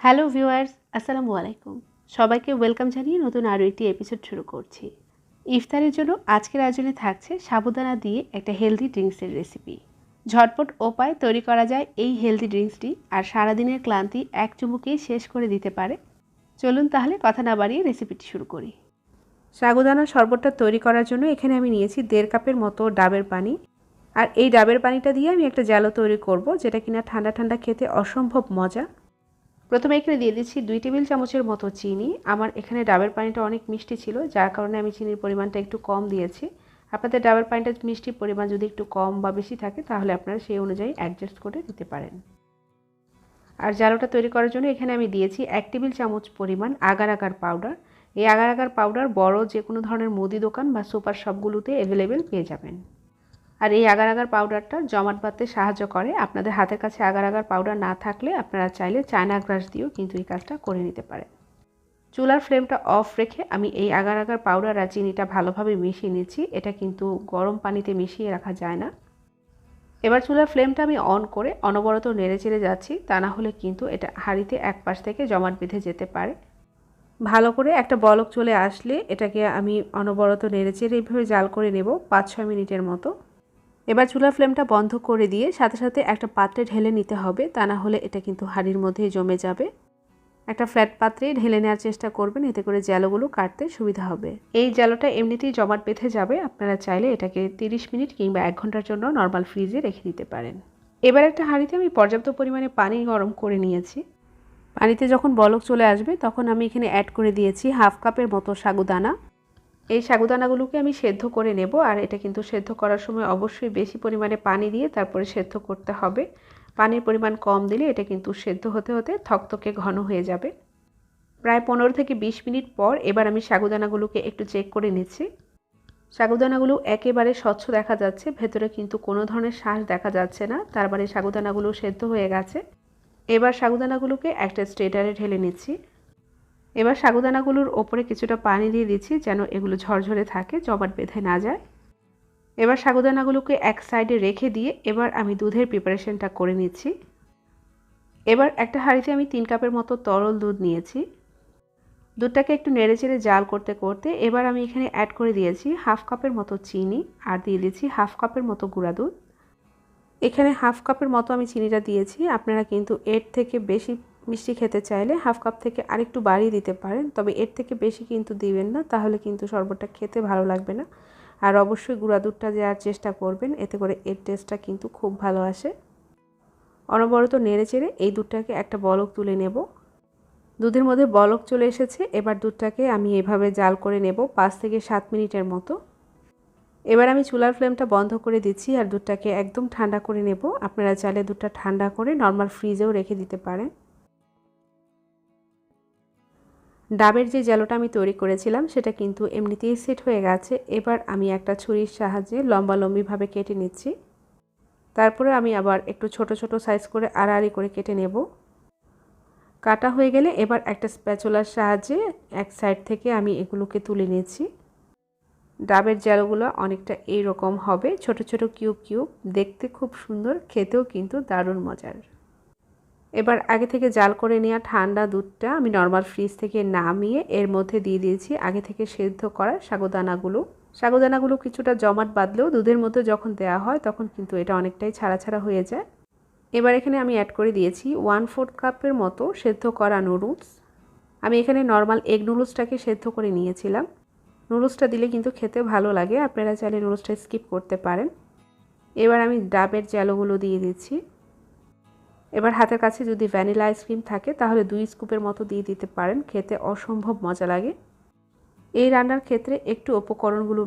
Hello viewers, আসসালামু আলাইকুম। সবাইকে ওয়েলকাম জানিয়ে নতুন আরও একটি এপিসোড শুরু করছি। ইফতারের জন্য আজকের আয়োজনে থাকছে সাবুদানা দিয়ে একটা হেলদি ড্রিঙ্কসের রেসিপি। ঝটপট উপায়ে তৈরি করা যায় এই হেলদি ড্রিঙ্কসটি, আর সারাদিনের ক্লান্তি এক চুমুকেই শেষ করে দিতে পারে। চলুন তাহলে কথা না বাড়িয়ে রেসিপিটি শুরু করি। সাবুদানার শরবতটা তৈরি করার জন্য এখানে আমি নিয়েছি 1.5 কাপের মতো ডাবের পানি। আর এই ডাবের পানিটা দিয়ে আমি একটা জ্যালো তৈরি করব, যেটা কিনা ঠান্ডা ঠান্ডা খেতে অসম্ভব মজা। প্রথমে এখানে দিয়ে দিচ্ছি 2 টেবিল চামচের মতো চিনি। আমার এখানে ডাবের পানিটা অনেক মিষ্টি ছিল, যার কারণে আমি চিনির পরিমাণটা একটু কম দিয়েছি। আপনাদের ডাবের পানিটা মিষ্টির পরিমাণ যদি একটু কম বা বেশি থাকে তাহলে আপনারা সেই অনুযায়ী অ্যাডজাস্ট করে দিতে পারেন। আর জালোটা তৈরি করার জন্য এখানে আমি দিয়েছি 1 টেবিল চামচ পরিমাণ আগার আগার পাউডার। এই আগার আগার পাউডার বড় যে কোনো ধরনের মুদি দোকান বা সুপার শপগুলোতে অ্যাভেলেবেল পেয়ে যাবেন। আর এই আগার আগার পাউডারটা জমাট বাঁধতে সাহায্য করে। আপনাদের হাতের কাছে আগার আগার পাউডার না থাকলে আপনারা চাইলে চায়না গ্রাস দিয়েও কিন্তু এই কাজটা করে নিতে পারেন। চুলার ফ্লেমটা অফ রেখে আমি এই আগার আগার পাউডার আর চিনিটা ভালোভাবে মিশিয়ে নিচ্ছি। এটা কিন্তু গরম পানিতে মিশিয়ে রাখা যায় না। এবার চুলার ফ্লেমটা আমি অন করে অনবরত নেড়ে চেড়ে যাচ্ছি, তা না হলে কিন্তু এটা হাঁড়িতে এক পাশ থেকে জমাট বেঁধে যেতে পারে। ভালো করে একটা বলক চলে আসলে এটাকে আমি অনবরত নেড়ে চেড়ে এইভাবে জাল করে নেব 5-6 মিনিটের মতো। এবার চুলার ফ্লেমটা বন্ধ করে দিয়ে সাথে সাথে একটা পাত্রে ঢেলে নিতে হবে, তা না হলে এটা কিন্তু হাঁড়ির মধ্যেই জমে যাবে। একটা ফ্ল্যাট পাত্রে ঢেলে নেওয়ার চেষ্টা করবেন, এতে করে জ্যালোগুলো কাটতে সুবিধা হবে। এই জ্যালোটা এমনিতেই জমাট বেঁধে যাবে। আপনারা চাইলে এটাকে 30 মিনিট কিংবা 1 ঘন্টার জন্য নর্মাল ফ্রিজে রেখে দিতে পারেন। এবার একটা হাঁড়িতে আমি পর্যাপ্ত পরিমাণে পানি গরম করে নিয়েছি। পানিতে যখন বলক চলে আসবে তখন আমি এখানে অ্যাড করে দিয়েছি 1/2 কাপের মতো সাগুদানা। এই সাগুদানাগুলোকে আমি সেদ্ধ করে নেব, আর এটা কিন্তু সেদ্ধ করার সময় অবশ্যই বেশি পরিমাণে পানি দিয়ে তারপরে সেদ্ধ করতে হবে। পানির পরিমাণ কম দিলে এটা কিন্তু সেদ্ধ হতে হতে থকথকে ঘন হয়ে যাবে। প্রায় 15 থেকে 20 মিনিট পর এবার আমি সাগুদানাগুলোকে একটু চেক করে নিচ্ছি। সাগুদানাগুলো একেবারে স্বচ্ছ দেখা যাচ্ছে, ভেতরে কিন্তু কোনো ধরনের শাঁস দেখা যাচ্ছে না, তার মানে সাগুদানাগুলো সেদ্ধ হয়ে গেছে। এবার সাগুদানাগুলোকে একটা স্ট্রেটারে ঢেলে নিচ্ছি। এবার সাগুদানাগুলোর ওপরে কিছুটা পানি দিয়ে দিচ্ছি যেন এগুলো ঝরঝরে থাকে, জমাট বেঁধে না যায়। এবার সাগুদানাগুলোকে এক সাইডে রেখে দিয়ে এবার আমি দুধের প্রিপারেশনটা করে নিচ্ছি। এবার একটা হাঁড়িতে আমি 3 কাপের মতো তরল দুধ নিয়েছি। দুধটাকে একটু নেড়েচেড়ে জাল করতে করতে এবার আমি এখানে অ্যাড করে দিয়েছি 1/2 কাপের মতো চিনি, আর দিয়ে দিচ্ছি 1/2 কাপের মতো গুঁড়া দুধ। এখানে 1/2 কাপের মতো আমি চিনিটা দিয়েছি। আপনারা কিন্তু এর থেকে বেশি মিষ্টি খেতে চাইলে 1/2 কাপ থেকে আরেকটু বাড়িয়ে দিতে পারেন, তবে এর থেকে বেশি কিন্তু দিবেন না, তাহলে কিন্তু শরবতটা খেতে ভালো লাগবে না। আর অবশ্যই গুঁড়া দুধটা দেওয়ার চেষ্টা করবেন, এতে করে এর টেস্টটা কিন্তু খুব ভালো আসে। অনবরত নেড়ে চেড়ে এই দুধটাকে একটা বলক তুলে নেব। দুধের মধ্যে বলক চলে এসেছে, এবার দুধটাকে আমি এভাবে জাল করে নেব 5 থেকে 7 মিনিটের মতো। এবার আমি চুলার ফ্লেমটা বন্ধ করে দিচ্ছি আর দুধটাকে একদম ঠান্ডা করে নেব। আপনারা চাইলে দুধটা ঠান্ডা করে নর্মাল ফ্রিজেও রেখে দিতে পারেন। ডাবের যে জ্যালোটা আমি তৈরি করেছিলাম সেটা কিন্তু এমনিতেই সেট হয়ে গেছে। এবার আমি একটা ছুরির সাহায্যে লম্বালম্বিভাবে কেটে নিচ্ছি। তারপরে আমি আবার একটু ছোট ছোট সাইজ করে আড়াআড়ি করে কেটে নেব। কাটা হয়ে গেলে এবার একটা স্প্যাচুলার সাহায্যে এক সাইড থেকে আমি এগুলোকে তুলে নিচ্ছি। ডাবের জ্যালোগুলো অনেকটা এইরকম হবে, ছোট ছোট কিউব কিউব, দেখতে খুব সুন্দর, খেতেও কিন্তু দারুণ মজার। এবার আগে থেকে জাল করে নেওয়া ঠান্ডা দুধটা আমি নর্মাল ফ্রিজ থেকে নামিয়ে এর মধ্যে দিয়ে দিয়েছি আগে থেকে সেদ্ধ করা সাগুদানাগুলো কিছুটা জমাট বাঁধলেও দুধের মধ্যে যখন দেওয়া হয় তখন কিন্তু এটা অনেকটাই ছাড়া ছাড়া হয়ে যায়। এবার এখানে আমি অ্যাড করে দিয়েছি 1/4 কাপের মতো সেদ্ধ করা নুডলস। আমি এখানে নর্মাল এগ নুডলসটাকে সেদ্ধ করে নিয়েছিলাম। নুডলসটা দিলে কিন্তু খেতে ভালো লাগে, আপনারা চাইলে নুডলসটা স্কিপ করতে পারেন। এবার আমি ডাবের জ্যালোগুলো দিয়ে দিচ্ছি। এবার হাতের কাছে যদি ভ্যানিলা আইসক্রিম থাকে তাহলে 2 স্কুপের মতো দিয়ে দিতে পারেন, খেতে অসম্ভব মজা লাগে। এই রান্নার ক্ষেত্রে একটু উপকরণগুলো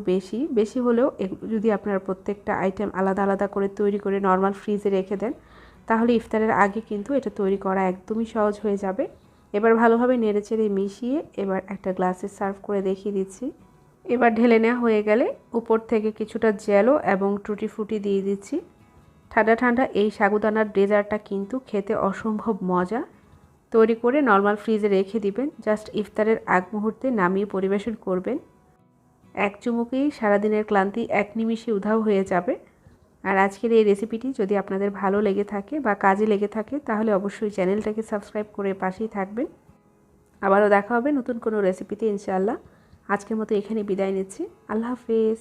বেশি হলেও যদি আপনারা প্রত্যেকটা আইটেম আলাদা আলাদা করে তৈরি করে নর্মাল ফ্রিজে রেখে দেন তাহলে ইফতারের আগে কিন্তু এটা তৈরি করা একদমই সহজ হয়ে যাবে। এবার ভালোভাবে নেড়েচেড়ে মিশিয়ে এবার একটা গ্লাসে সার্ভ করে দেখিয়ে দিচ্ছি। এবার ঢেলে নেওয়া হয়ে গেলে উপর থেকে কিছুটা জ্যালো এবং টুটি ফুটি দিয়ে দিচ্ছি। ঠান্ডা ঠান্ডা এই সাগুদানার ডেজার্টটা কিন্তু খেতে অসম্ভব মজা। তৈরি করে নর্মাল ফ্রিজে রেখে দিবেন, জাস্ট ইফতারের আগ মুহূর্তে নামিয়ে পরিবেশন করবেন। এক চুমুকেই সারাদিনের ক্লান্তি এক নিমিষে উধাও হয়ে যাবে। আর আজকের এই রেসিপিটি যদি আপনাদের ভালো লেগে থাকে বা কাজে লেগে থাকে তাহলে অবশ্যই চ্যানেলটাকে সাবস্ক্রাইব করে পাশেই থাকবেন। আবারও দেখা হবে নতুন কোনো রেসিপিতে ইনশাআল্লাহ। আজকের মতো এখানে বিদায় নিচ্ছি। আল্লাহ হাফেজ।